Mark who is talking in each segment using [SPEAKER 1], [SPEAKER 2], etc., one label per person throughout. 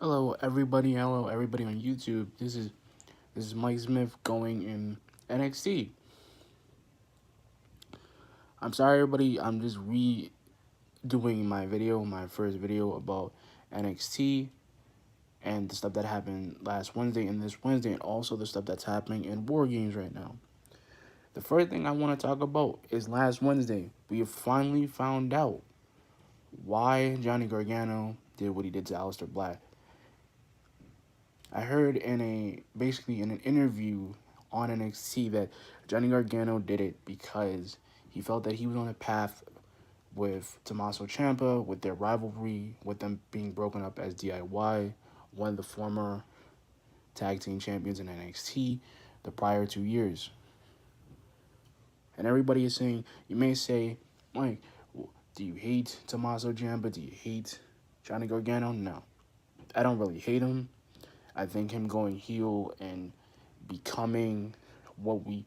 [SPEAKER 1] Hello everybody on YouTube. This is Mike Smith going in NXT. I'm sorry everybody, I'm just redoing my first video about NXT and the stuff that happened last Wednesday and this Wednesday, and also the stuff that's happening in War Games right now. The first thing I want to talk about is last Wednesday. We have finally found out why Johnny Gargano did what he did to Aleister Black. I heard basically in an interview on NXT that Johnny Gargano did it because he felt that he was on a path with Tommaso Ciampa, with their rivalry, with them being broken up as DIY, one of the former tag team champions in NXT the prior 2 years. And everybody is saying, you may say, Mike, do you hate Tommaso Ciampa? Do you hate Johnny Gargano? No, I don't really hate him. I think him going heel and becoming what we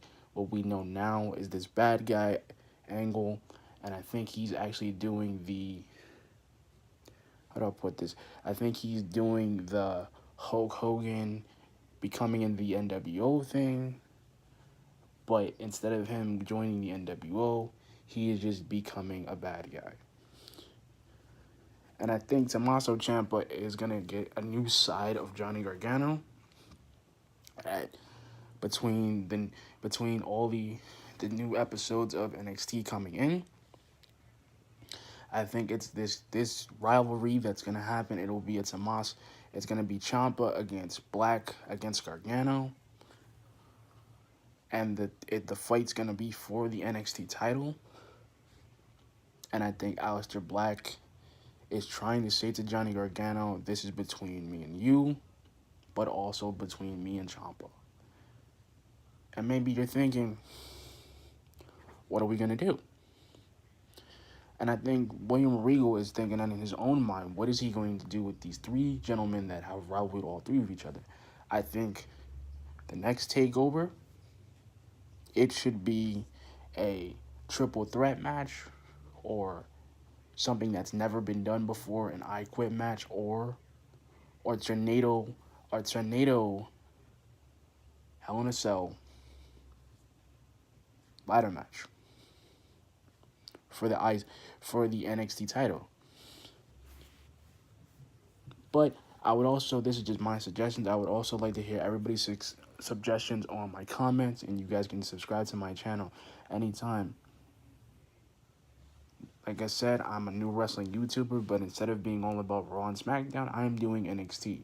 [SPEAKER 1] know now is this bad guy angle, and I think he's actually doing the how do I put this? I think he's doing the Hulk Hogan becoming in the NWO thing, but instead of him joining the NWO, he is just becoming a bad guy. And I think Tommaso Ciampa is gonna get a new side of Johnny Gargano at between all the new episodes of NXT coming in. I think it's this rivalry that's gonna happen. It'll be it's gonna be Ciampa against Black against Gargano, and the fight's gonna be for the NXT title. And I think Aleister Black is trying to say to Johnny Gargano, this is between me and you, but also between me and Ciampa. And maybe you're thinking, what are we going to do? And I think William Regal is thinking that in his own mind, what is he going to do with these three gentlemen that have rivaled all three of each other? I think the next takeover, it should be a triple threat match or something that's never been done before, an I Quit match or tornado Hell in a Cell ladder match for the NXT title. But I would also, this is just my suggestions, I would also like to hear everybody's suggestions on my comments, and you guys can subscribe to my channel anytime. Like I said, I'm a new wrestling YouTuber, but instead of being all about Raw and SmackDown, I'm doing NXT.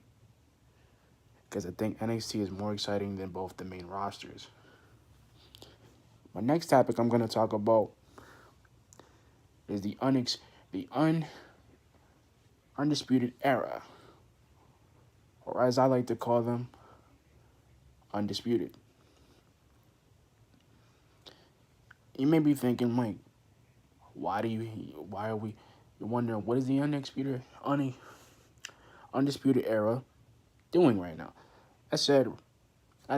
[SPEAKER 1] Because I think NXT is more exciting than both the main rosters. My next topic I'm going to talk about is the Undisputed Era, or as I like to call them, Undisputed. You may be thinking, Mike, why are we, you're wondering, what is the Undisputed Era doing right now? I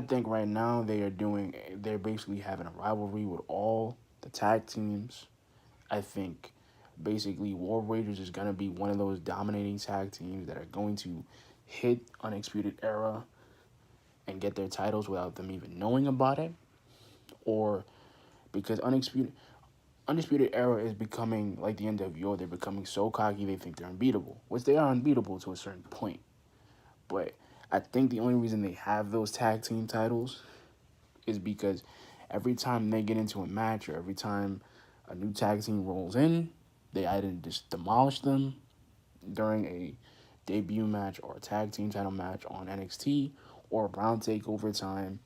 [SPEAKER 1] think right now they're basically having a rivalry with all the tag teams. I think basically War Raiders is going to be one of those dominating tag teams that are going to hit Undisputed Era and get their titles without them even knowing about it. Or because Undisputed Era is becoming like the NWO, they're becoming so cocky they think they're unbeatable, which they are unbeatable to a certain point. But I think the only reason they have those tag team titles is because every time they get into a match or every time a new tag team rolls in, they either just demolish them during a debut match or a tag team title match on NXT, or round takeover time,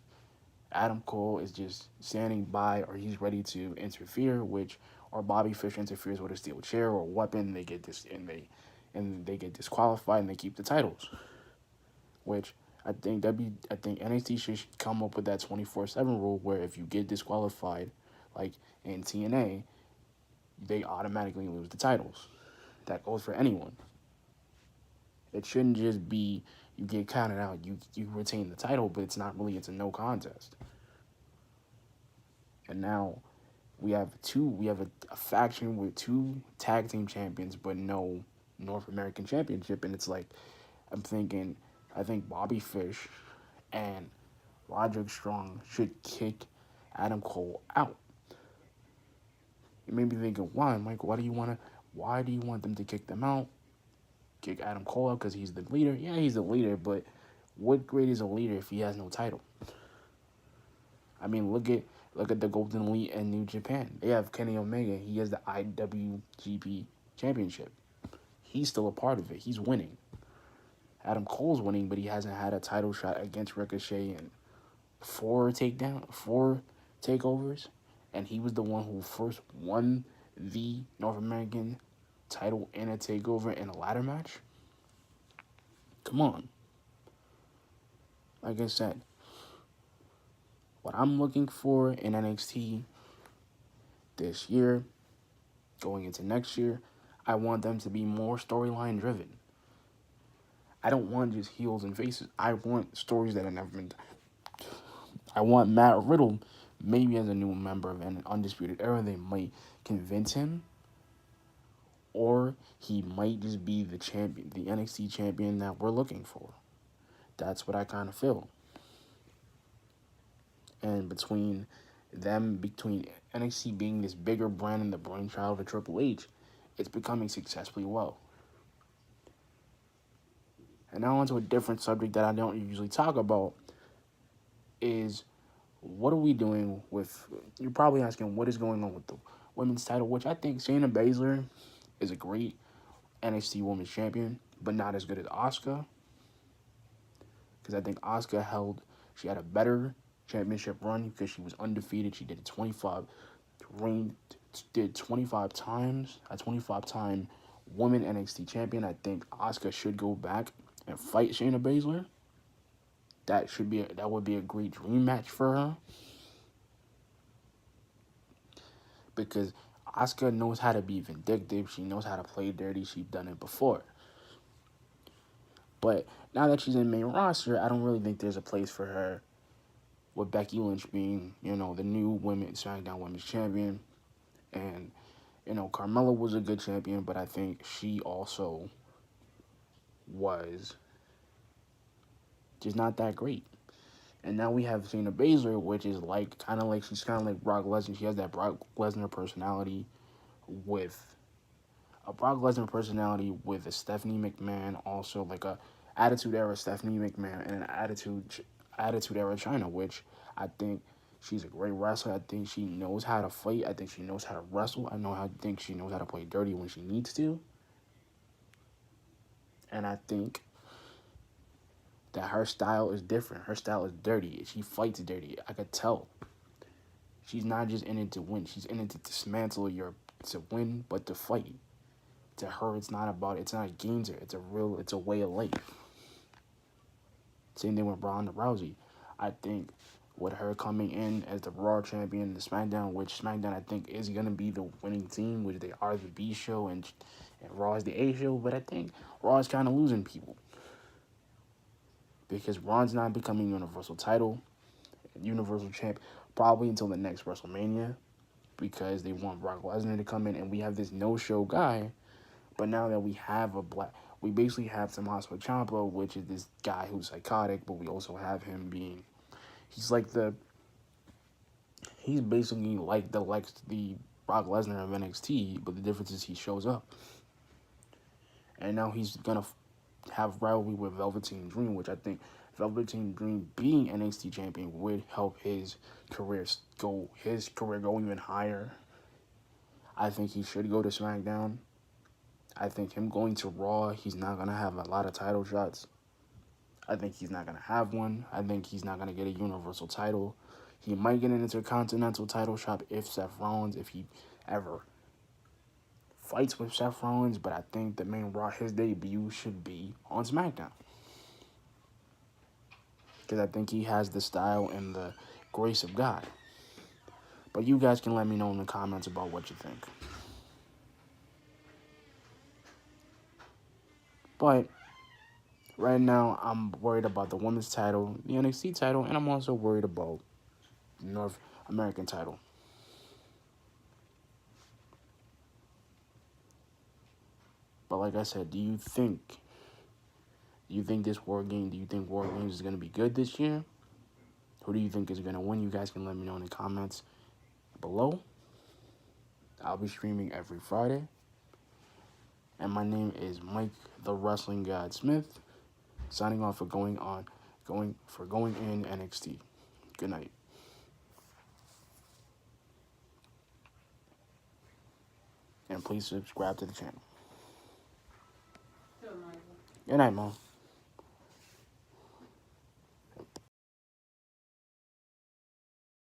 [SPEAKER 1] Adam Cole is just standing by or he's ready to interfere, or Bobby Fish interferes with a steel chair or weapon, they get get disqualified and they keep the titles. Which I think NXT should come up with that 24/7 rule where if you get disqualified, like in TNA, they automatically lose the titles. That goes for anyone. It shouldn't just be you get counted out, you retain the title, but it's a no contest. And now we have a faction with two tag team champions, but no North American championship, and it's like, I'm thinking, I think Bobby Fish and Roderick Strong should kick Adam Cole out. You may be thinking, why, Mike? Why do you want them to kick them out? Kick Adam Cole out because he's the leader? Yeah, he's the leader, but what grade is a leader if he has no title? I mean, look at the Golden Elite in New Japan. They have Kenny Omega. He has the IWGP Championship. He's still a part of it. He's winning. Adam Cole's winning, but he hasn't had a title shot against Ricochet in four takeovers, and he was the one who first won the North American title in a takeover in a ladder match. Come on. Like I said, what I'm looking for in NXT this year, going into next year, I want them to be more storyline driven. I don't want just heels and faces. I want stories that have never been done. I want Matt Riddle, maybe as a new member of an Undisputed Era, they might convince him, or he might just be the champion, the NXT champion that we're looking for. That's what I kind of feel. And between NXT being this bigger brand and the brainchild of Triple H, it's becoming successfully well. And now onto a different subject that I don't usually talk about is what are we doing with, you're probably asking what is going on with the women's title, which I think Shayna Baszler is a great NXT Women's Champion, but not as good as Asuka. Because I think Asuka she had a better championship run because she was undefeated. She did 25 times, a 25-time woman NXT champion. I think Asuka should go back and fight Shayna Baszler. That would be a great dream match for her. Because Asuka knows how to be vindictive. She knows how to play dirty. She's done it before. But now that she's in main roster, I don't really think there's a place for her with Becky Lynch being, the new SmackDown Women's Champion. And, Carmella was a good champion, but I think she also was just not that great. And now we have Shayna Baszler, which is she's kind of like Brock Lesnar. She has that Brock Lesnar personality with a Stephanie McMahon, also like a Attitude Era Stephanie McMahon and an Attitude Era Chyna, which I think she's a great wrestler. I think she knows how to fight. I think she knows how to wrestle. I think she knows how to play dirty when she needs to. And I think that her style is different. Her style is dirty. She fights dirty. I could tell. She's not just in it to win. She's in it to dismantle to win, but to fight. To her, it's not a game to her. It's a way of life. Same thing with Ronda Rousey. I think with her coming in as the Raw champion, the SmackDown, which SmackDown I think is going to be the winning team, which they are the B show and Raw is the A show, but I think Raw is kind of losing people. Because Ron's not becoming Universal Champ, probably until the next WrestleMania, because they want Brock Lesnar to come in, and we have this no-show guy, but now that we basically have Tommaso Ciampa, which is this guy who's psychotic, but we also have him he's basically like the Brock Lesnar of NXT, but the difference is he shows up. And now he's going to have rivalry with Velveteen Dream, which I think Velveteen Dream being NXT champion would help his career go even higher. I think he should go to SmackDown. I think him going to Raw, he's not going to have a lot of title shots. I think he's not going to have one. I think he's not going to get a Universal title. He might get an Intercontinental title shot if he ever fights with Seth Rollins, but I think the main Raw, his debut should be on SmackDown. Because I think he has the style and the grace of God. But you guys can let me know in the comments about what you think. But right now, I'm worried about the women's title, the NXT title, and I'm also worried about the North American title. But like I said, do you think Do you think War Games is going to be good this year? Who do you think is going to win? You guys can let me know in the comments below. I'll be streaming every Friday. And my name is Mike the Wrestling God Smith, signing off for going in NXT. Good night. And please subscribe to the channel. Good night, Mom.